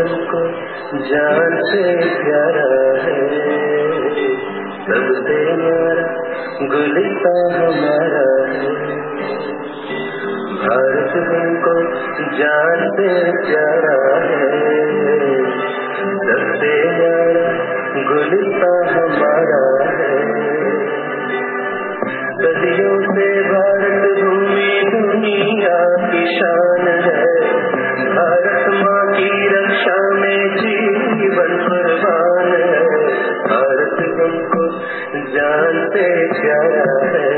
हमको जान से प्यारा है, सबसे न्यारा गुलिस्तान हमारा है। भारत हमको जान से प्यारा है, सबसे न्यारा गुलिस्तान हमारा है। सदियों से भारत भूमि दुनिया की शान है, भारत माँ की रक्षा में जीवन कुर्बान है। भारत हमको जान से प्यारा है,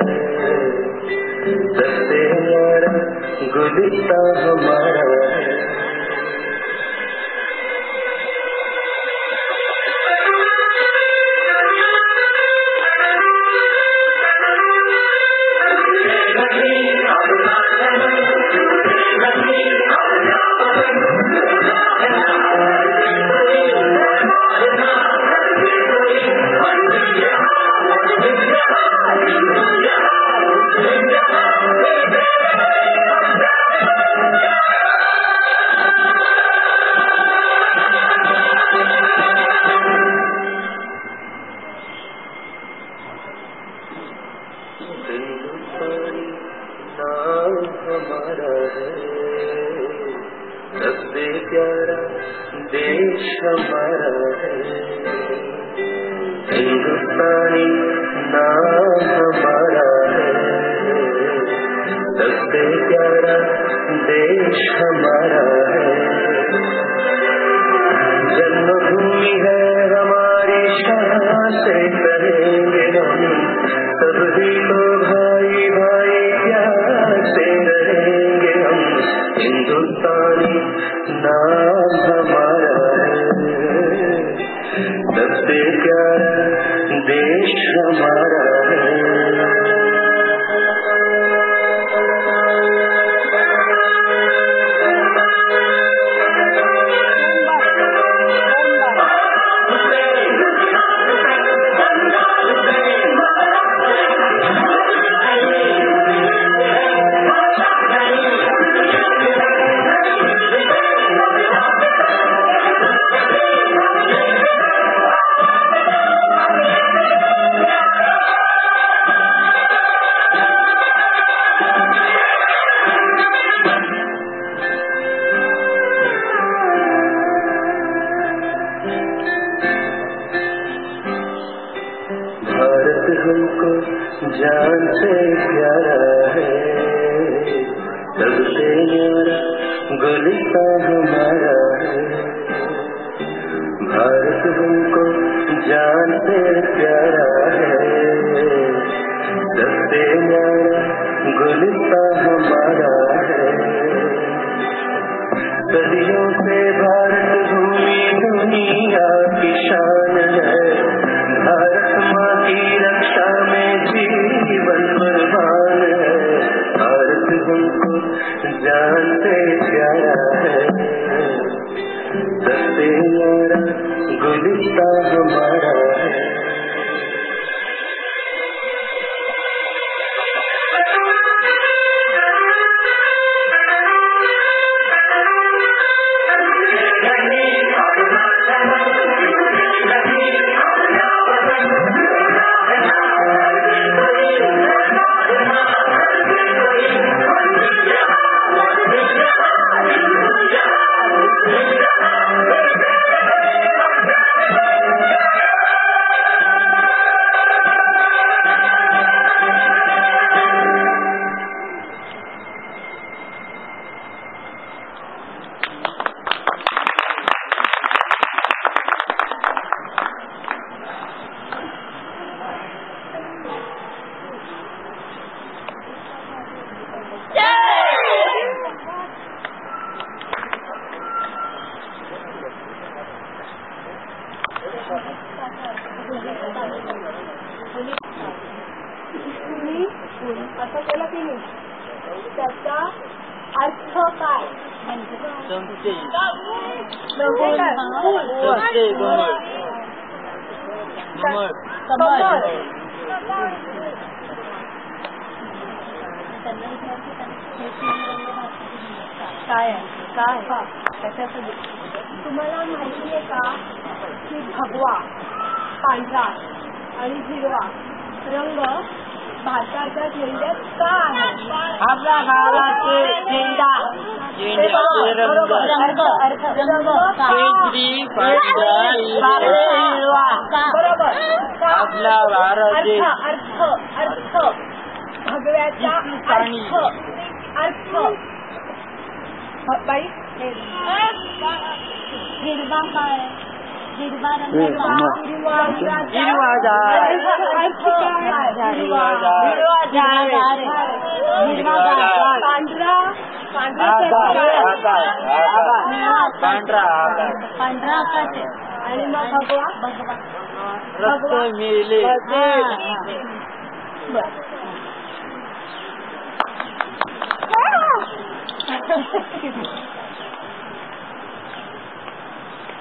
सबसे न्यारा गुलिस्तान हमारा है। नाम हमारा है, सबसे प्यारा देश हमारा है। हिंदुस्तानी नाम हमारा है, सबसे प्यारा देश हमारा है। जन्मभूमि है हमारी, शान से करेंगे हम, सभी को भाई भाई प्यार से रहेंगे हम। हिंदुस्तानी नाम हमारा है, सबसे प्यारा देश हमारा है। भारत हमको जान से प्यारा है, सबसे न्यारा गुलिस्तान हमारा है। भारत हमको जान से प्यारा है, सबसे न्यारा गुलिस्तान हमारा है। सदियों से भारत भूमि दुनिया की शान है, भारत माँ की रक्षा में जीवन कुर्बान है। भारत हमको जान से प्यारा है, सबसे न्यारा गुलिस्तान हमारा है। आता केला की नाही त्याचा अर्थ काय काय कशाचं तुम्हाला माहिती आहे का की भगवा पांढरा आणि हिरवा रंग भारताच्या झेंड्यात का आहे? आपला भारताचे झेंडा केशरी हिरवा बरोबर. आपला भारत अर्थ भगव्याचा अर्थ बाई हिरवा काय हिरवा पांढरा आणि मग भगवा रक्त मेले बरं